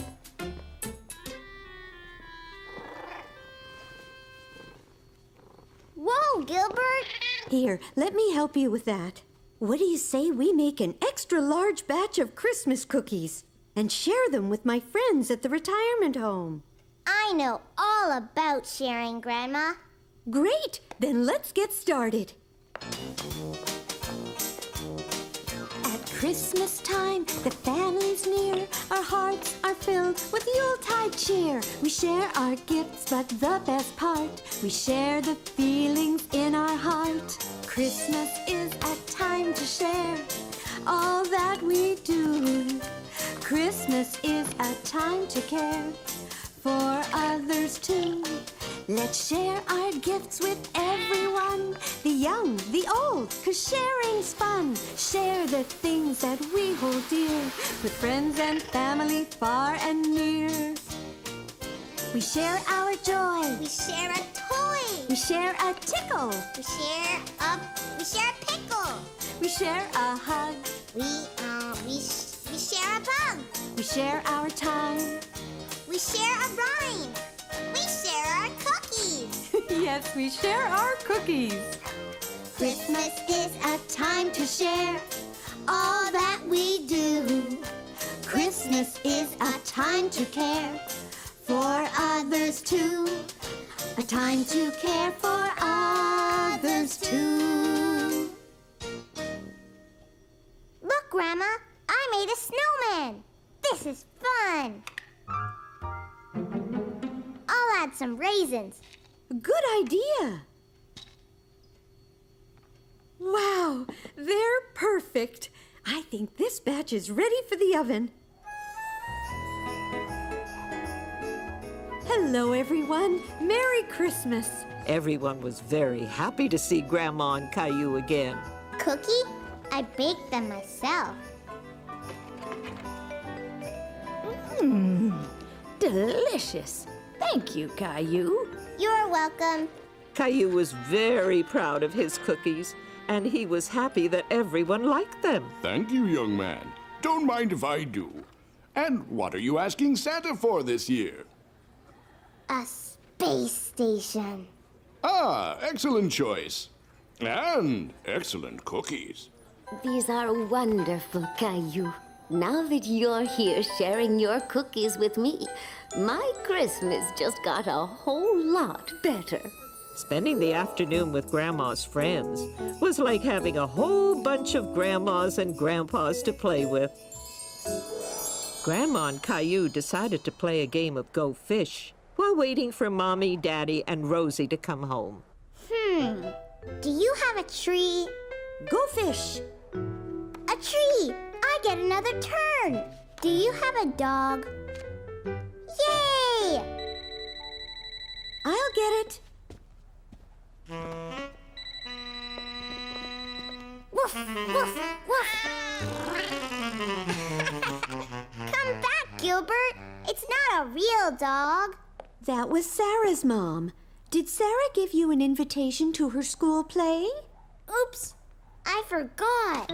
Whoa, Gilbert! Here, let me help you with that. What do you say we make an extra large batch of Christmas cookies and share them with my friends at the retirement home? I know all about sharing, Grandma. Great! Then let's get started. At Christmas time, the family's near. Our hearts are filled with Yuletide cheer. We share our gifts, but the best part, we share the feelings in our heart. Christmas is a time to share all that we do. Christmas is a time to care for others too. Let's share our gifts with everyone, the young, the old, 'cause sharing's fun. Share the things that we hold dear with friends and family far and near. We share our joy. We share a toy. We share a tickle. We share a pickle. We share a hug. We share a bug. We share our time. We share a rhyme. We share our cookies. Yes, we share our cookies. Christmas is a time to share all that we do. Christmas is a time to care for others too. A time to care for others too. Look, Grandma, I made a snowman. This is fun. I'll add some raisins. Good idea. Wow, they're perfect. I think this batch is ready for the oven. Hello, everyone. Merry Christmas. Everyone was very happy to see Grandma and Caillou again. Cookie? I baked them myself. Delicious. Thank you, Caillou. You're welcome. Caillou was very proud of his cookies, and he was happy that everyone liked them. Thank you, young man. Don't mind if I do. And what are you asking Santa for this year? A space station. Ah, excellent choice. And excellent cookies. These are wonderful, Caillou. Now that you're here sharing your cookies with me, my Christmas just got a whole lot better. Spending the afternoon with Grandma's friends was like having a whole bunch of grandmas and grandpas to play with. Grandma and Caillou decided to play a game of Go Fish while waiting for Mommy, Daddy, and Rosie to come home. Do you have a tree? Go fish. A tree! I get another turn. Do you have a dog? Yay! I'll get it. Woof, woof, woof. Come back, Gilbert. It's not a real dog. That was Sarah's mom. Did Sarah give you an invitation to her school play? Oops, I forgot.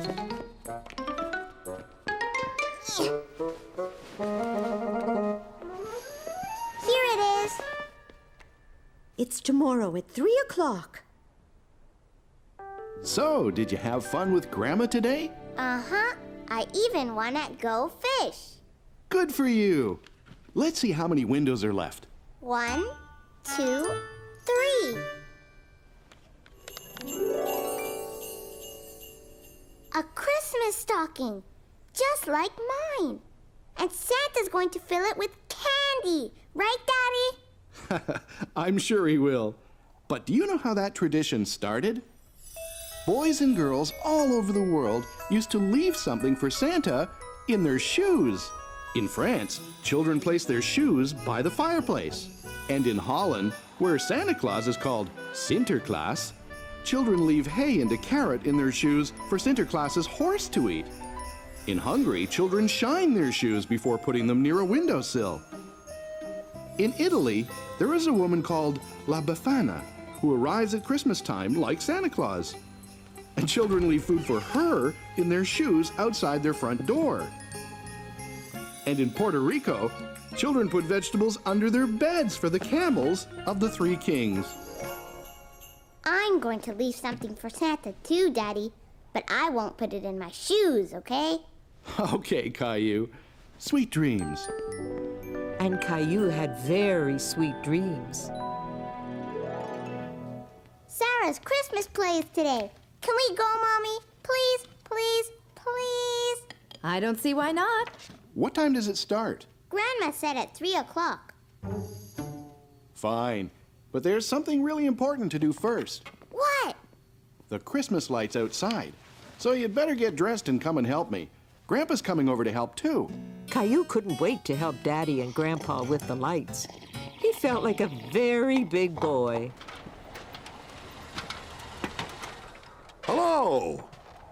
Here it is. It's tomorrow at 3 o'clock. So, did you have fun with Grandma today? Uh-huh. I even won at Go Fish. Good for you. Let's see how many windows are left. 1, 2, 3. A Christmas stocking, just like mine. And Santa's going to fill it with candy. Right, Daddy? I'm sure he will. But do you know how that tradition started? Boys and girls all over the world used to leave something for Santa in their shoes. In France, children place their shoes by the fireplace. And in Holland, where Santa Claus is called Sinterklaas, children leave hay and a carrot in their shoes for Sinterklaas's horse to eat. In Hungary, children shine their shoes before putting them near a windowsill. In Italy, there is a woman called La Befana who arrives at Christmas time like Santa Claus. And children leave food for her in their shoes outside their front door. And in Puerto Rico, children put vegetables under their beds for the camels of the three kings. I'm going to leave something for Santa too, Daddy. But I won't put it in my shoes, okay? Okay, Caillou. Sweet dreams. And Caillou had very sweet dreams. Sarah's Christmas play is today. Can we go, Mommy? Please, please, please. I don't see why not. What time does it start? Grandma said at 3 o'clock. Fine. But there's something really important to do first. What? The Christmas lights outside. So you'd better get dressed and come and help me. Grandpa's coming over to help too. Caillou couldn't wait to help Daddy and Grandpa with the lights. He felt like a very big boy. Hello!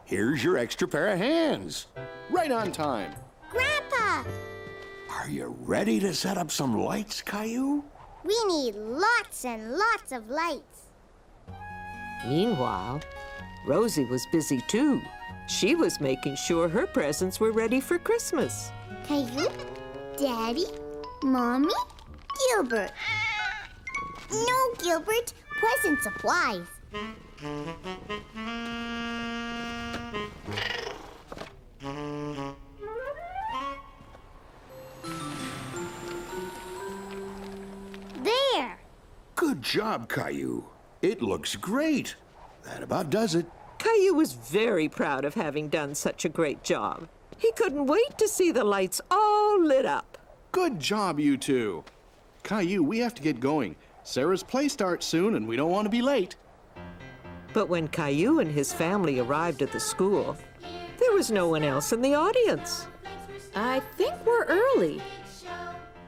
Here's your extra pair of hands. Right on time. Grandpa! Are you ready to set up some lights, Caillou? We need lots and lots of lights. Meanwhile, Rosie was busy too. She was making sure her presents were ready for Christmas. Caillou, Daddy, Mommy, Gilbert. No, Gilbert, present supplies. There. Good job, Caillou. It looks great. That about does it. Caillou was very proud of having done such a great job. He couldn't wait to see the lights all lit up. Good job, you two. Caillou, we have to get going. Sarah's play starts soon and we don't want to be late. But when Caillou and his family arrived at the school, there was no one else in the audience. I think we're early.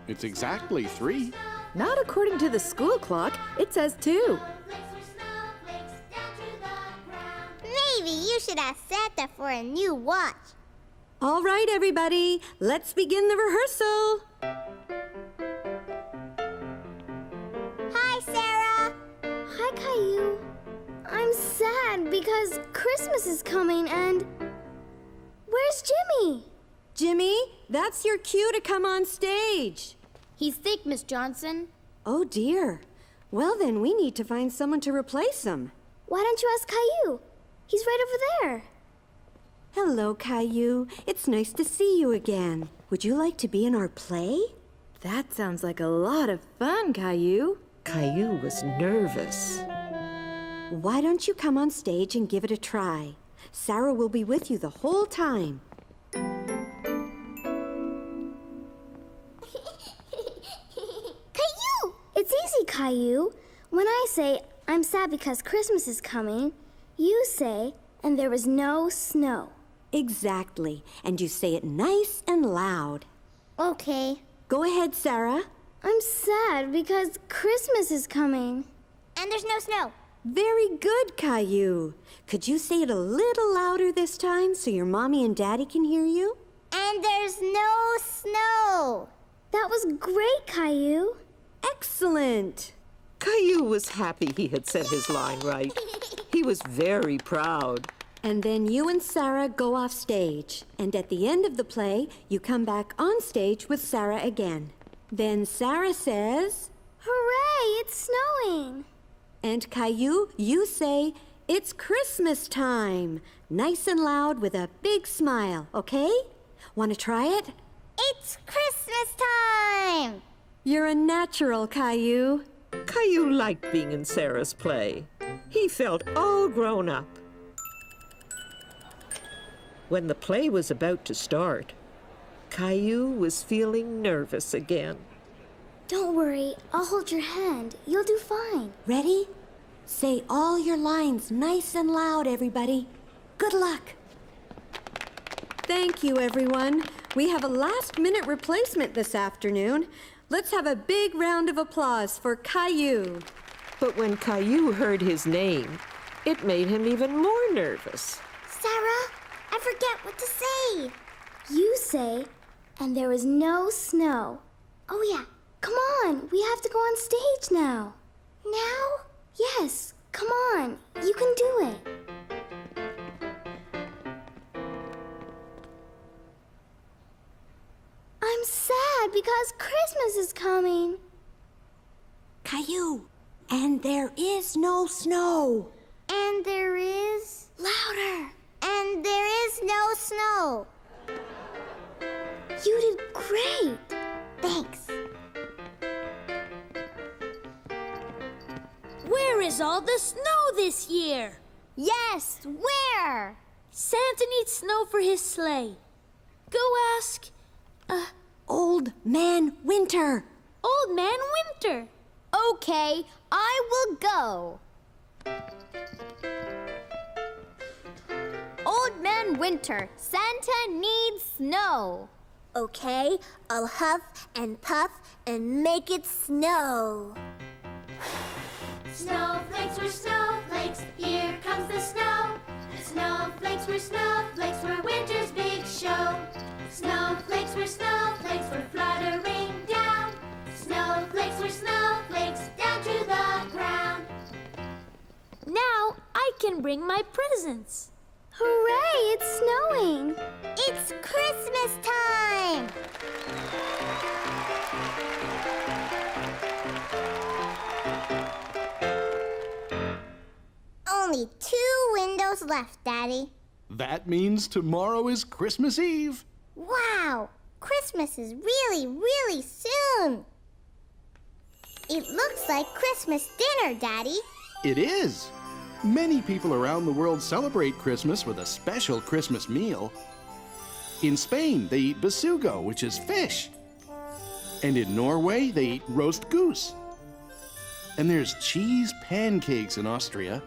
It's exactly 3. Not according to the school clock. It says 2. Maybe you should ask Santa for a new watch. All right, everybody, let's begin the rehearsal. Hi, Sarah. Hi, Caillou. I'm sad because Christmas is coming and... Where's Jimmy? Jimmy, that's your cue to come on stage. He's sick, Miss Johnson. Oh, dear. Well, then we need to find someone to replace him. Why don't you ask Caillou? He's right over there. Hello, Caillou. It's nice to see you again. Would you like to be in our play? That sounds like a lot of fun, Caillou. Caillou was nervous. Why don't you come on stage and give it a try? Sarah will be with you the whole time. Caillou. When I say, I'm sad because Christmas is coming, you say, and there was no snow. Exactly. And you say it nice and loud. Okay. Go ahead, Sarah. I'm sad because Christmas is coming. And there's no snow. Very good, Caillou. Could you say it a little louder this time so your mommy and daddy can hear you? And there's no snow. That was great, Caillou. Excellent. Caillou was happy he had said his line right. He was very proud. And then you and Sarah go off stage. And at the end of the play, you come back on stage with Sarah again. Then Sarah says, Hooray, it's snowing. And Caillou, you say, it's Christmas time. Nice and loud with a big smile, okay? Want to try it? It's Christmas time. You're a natural, Caillou. Caillou liked being in Sarah's play. He felt all grown up. When the play was about to start, Caillou was feeling nervous again. Don't worry, I'll hold your hand. You'll do fine. Ready? Say all your lines nice and loud, everybody. Good luck. Thank you, everyone. We have a last-minute replacement this afternoon. Let's have a big round of applause for Caillou. But when Caillou heard his name, it made him even more nervous. Sarah, I forget what to say. You say, and there was no snow. Oh yeah, come on, we have to go on stage now. Now? Yes, come on, you can do it. I'm sad because Christmas is coming. Caillou, and there is no snow. And there is... Louder. And there is no snow. You did great. Thanks. Where is all the snow this year? Yes, where? Santa needs snow for his sleigh. Go ask... Old Man Winter. Old Man Winter. Okay, I will go. Old Man Winter, Santa needs snow. Okay, I'll huff and puff and make it snow. Snowflakes were snowflakes, here comes the snow. Snowflakes were snowflakes for winter's big show. Snowflakes were snowflakes for fluttering down. Snowflakes were snowflakes down to the ground. Now I can bring my presents. Hooray, it's snowing. It's Christmas time. Only 2 windows left, Daddy. That means tomorrow is Christmas Eve. Wow, Christmas is really, really soon. It looks like Christmas dinner, Daddy. It is. Many people around the world celebrate Christmas with a special Christmas meal. In Spain, they eat besugo, which is fish. And in Norway, they eat roast goose. And there's cheese pancakes in Austria.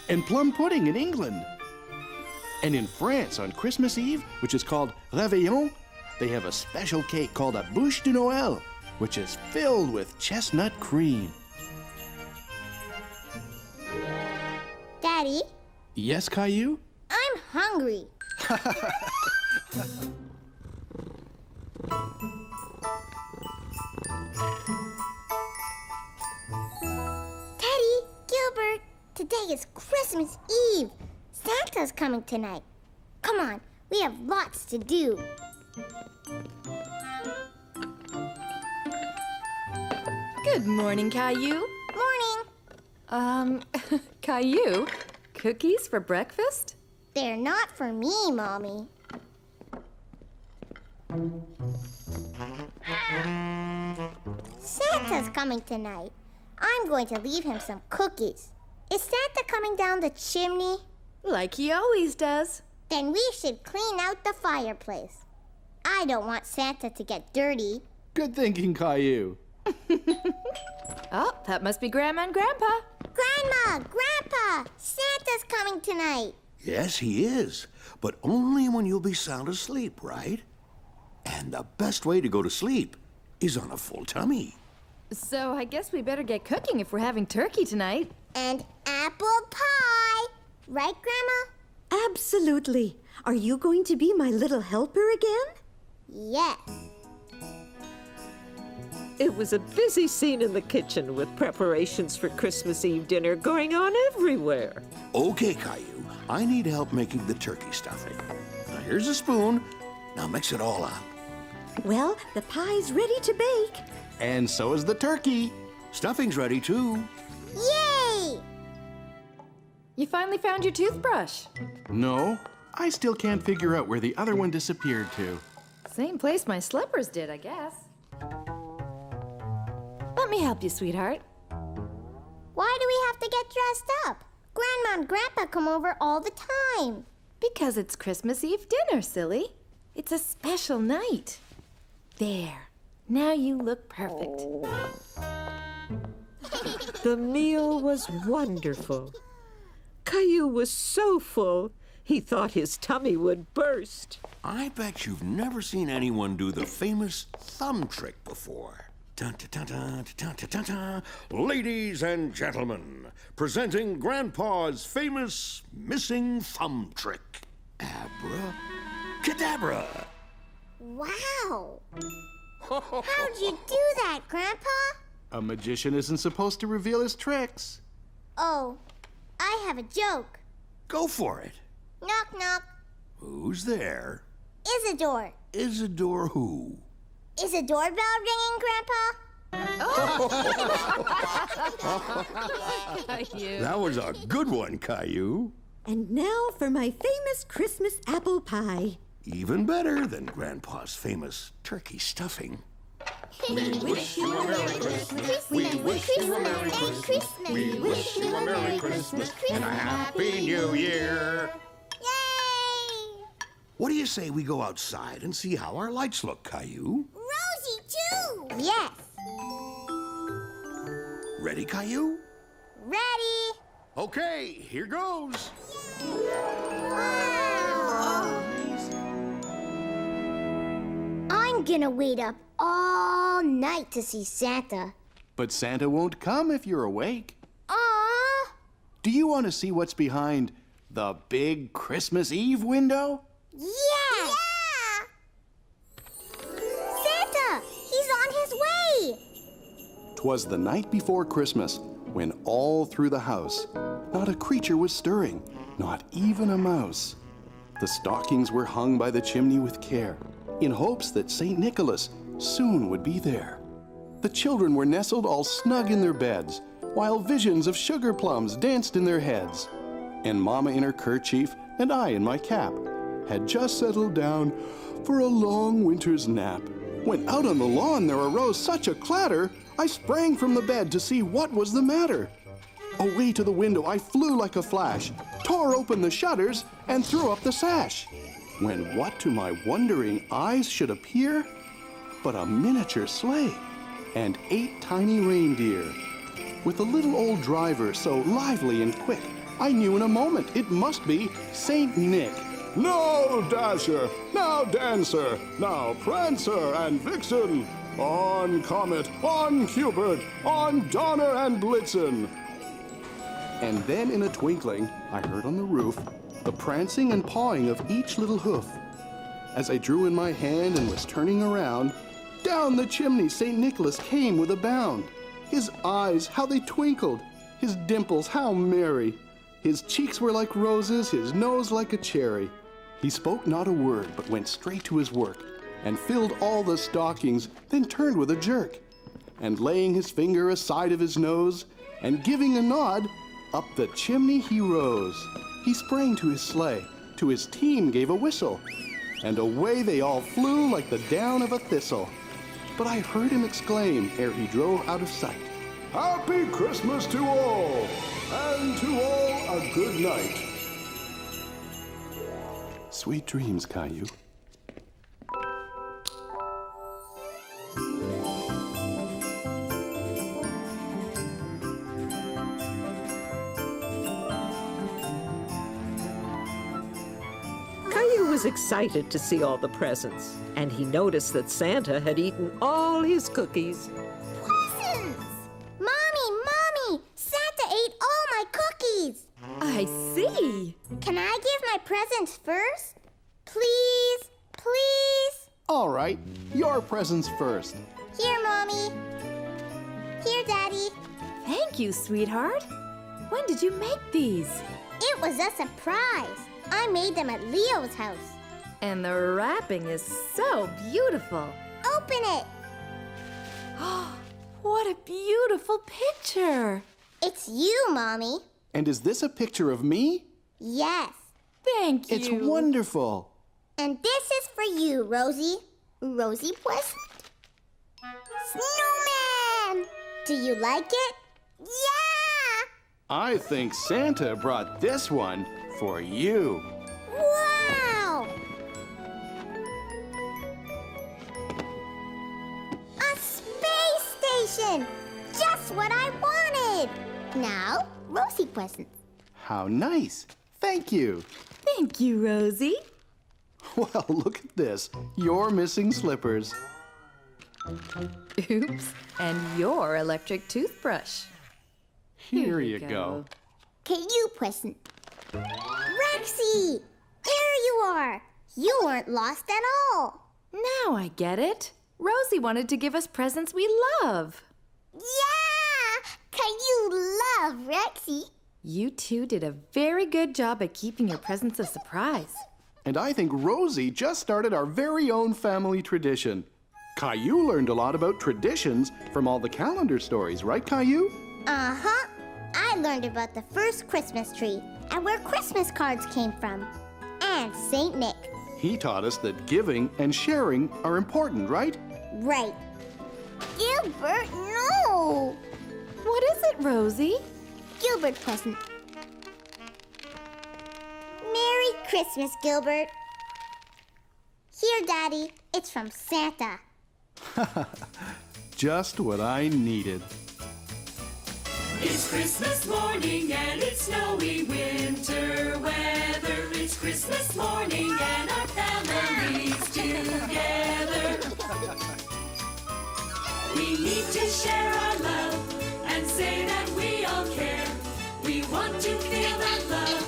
And plum pudding in England. And in France, on Christmas Eve, which is called Réveillon, they have a special cake called a bûche de Noël, which is filled with chestnut cream. Daddy? Yes, Caillou? I'm hungry. Teddy, Gilbert, today is Christmas Eve. Santa's coming tonight. Come on, we have lots to do. Good morning, Caillou. Morning. Caillou, cookies for breakfast? They're not for me, Mommy. Santa's coming tonight. I'm going to leave him some cookies. Is Santa coming down the chimney? Like he always does. Then we should clean out the fireplace. I don't want Santa to get dirty. Good thinking, Caillou. Oh, that must be Grandma and Grandpa. Grandma, Grandpa, Santa's coming tonight. Yes, he is, but only when you'll be sound asleep, right? And the best way to go to sleep is on a full tummy. So I guess we better get cooking if we're having turkey tonight. And apple pie. Right, Grandma? Absolutely. Are you going to be my little helper again? Yes. It was a busy scene in the kitchen with preparations for Christmas Eve dinner going on everywhere. Okay, Caillou, I need help making the turkey stuffing. Now here's a spoon. Now mix it all up. Well, the pie's ready to bake. And so is the turkey. Stuffing's ready too. Yay! You finally found your toothbrush. No, I still can't figure out where the other one disappeared to. Same place my slippers did, I guess. Let me help you, sweetheart. Why do we have to get dressed up? Grandma and Grandpa come over all the time. Because it's Christmas Eve dinner, silly. It's a special night. There. Now you look perfect. The meal was wonderful. Caillou was so full, he thought his tummy would burst. I bet you've never seen anyone do the famous thumb trick before. Dun, dun, dun, dun, dun, dun, dun. Ladies and gentlemen, presenting Grandpa's famous missing thumb trick. Abracadabra. Wow. How'd you do that, Grandpa? A magician isn't supposed to reveal his tricks. Oh, I have a joke. Go for it. Knock, knock. Who's there? Isidore. Isidore who? Is a doorbell ringing, Grandpa? That was a good one, Caillou. And now for my famous Christmas apple pie. Even better than Grandpa's famous turkey stuffing. We wish you a Merry Christmas. We wish you a Merry Christmas. We wish you a Merry Christmas and a Happy New Year. Yay! What do you say we go outside and see how our lights look, Caillou? Rosie, too! Yes. Ready, Caillou? Ready. Okay, here goes. Wow. I'm gonna wait up all night to see Santa. But Santa won't come if you're awake. Aww. Do you want to see what's behind the big Christmas Eve window? Yeah! Santa! He's on his way! 'Twas the night before Christmas, when all through the house, not a creature was stirring, not even a mouse. The stockings were hung by the chimney with care, in hopes that St. Nicholas soon would be there. The children were nestled all snug in their beds, while visions of sugar plums danced in their heads. And Mama in her kerchief and I in my cap had just settled down for a long winter's nap, when out on the lawn there arose such a clatter, I sprang from the bed to see what was the matter. Away to the window I flew like a flash, tore open the shutters, and threw up the sash. When what to my wondering eyes should appear but a miniature sleigh and 8 tiny reindeer. With a little old driver so lively and quick, I knew in a moment it must be Saint Nick. Now Dasher, now Dancer, now Prancer and Vixen, on Comet, on Cupid, on Donner and Blitzen. And then in a twinkling, I heard on the roof the prancing and pawing of each little hoof. As I drew in my hand and was turning around, down the chimney St. Nicholas came with a bound. His eyes, how they twinkled, his dimples, how merry. His cheeks were like roses, his nose like a cherry. He spoke not a word, but went straight to his work, and filled all the stockings, then turned with a jerk. And laying his finger aside of his nose, and giving a nod, up the chimney he rose. He sprang to his sleigh, to his team gave a whistle, and away they all flew like the down of a thistle. But I heard him exclaim, ere he drove out of sight, Happy Christmas to all, and to all a good night. Sweet dreams, Caillou. was excited to see all the presents, and he noticed that Santa had eaten all his cookies. Presents! Mommy! Santa ate all my cookies! I see. Can I give my presents first? Please? All right, your presents first. Here, Mommy. Here, Daddy. Thank you, sweetheart. When did you make these? It was a surprise. I made them at Leo's house. And the wrapping is so beautiful. Open it. What a beautiful picture. It's you, Mommy. And is this a picture of me? Yes. Thank you. It's wonderful. And this is for you, Rosie. Rosie present? Snowman! Do you like it? Yeah! I think Santa brought this one for you. Wow! A space station! Just what I wanted! Now, Rosie presents. How nice. Thank you. Thank you, Rosie. Well, look at this. You're missing slippers. Oops. And your electric toothbrush. Here you go. Caillou present. Rexy! Here you are. You weren't lost at all. Now I get it. Rosie wanted to give us presents we love. Yeah! Caillou love Rexy. You two did a very good job at keeping your presents a surprise. And I think Rosie just started our very own family tradition. Caillou learned a lot about traditions from all the calendar stories, right, Caillou? Uh-huh. I learned about the first Christmas tree and where Christmas cards came from. And Saint Nick. He taught us that giving and sharing are important, right? Right. Gilbert, no! What is it, Rosie? Gilbert present. Merry Christmas, Gilbert. Here, Daddy. It's from Santa. Just what I needed. It's Christmas morning and it's snowy winter weather. It's Christmas morning and our family's together. We need to share our love and say that we all care. We want to feel that love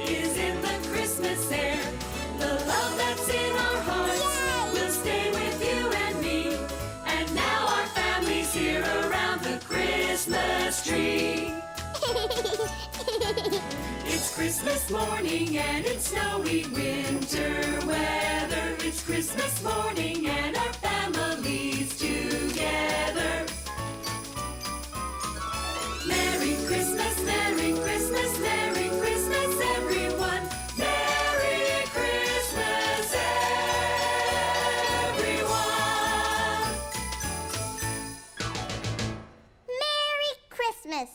is in the Christmas air. The love that's in our hearts will stay with you and me. And now our family's here around the Christmas tree. It's Christmas morning and it's snowy winter weather. It's Christmas morning and our family's together. Merry Christmas, Merry Christmas, Merry Christmas, everyone. Merry Christmas, everyone. Merry Christmas.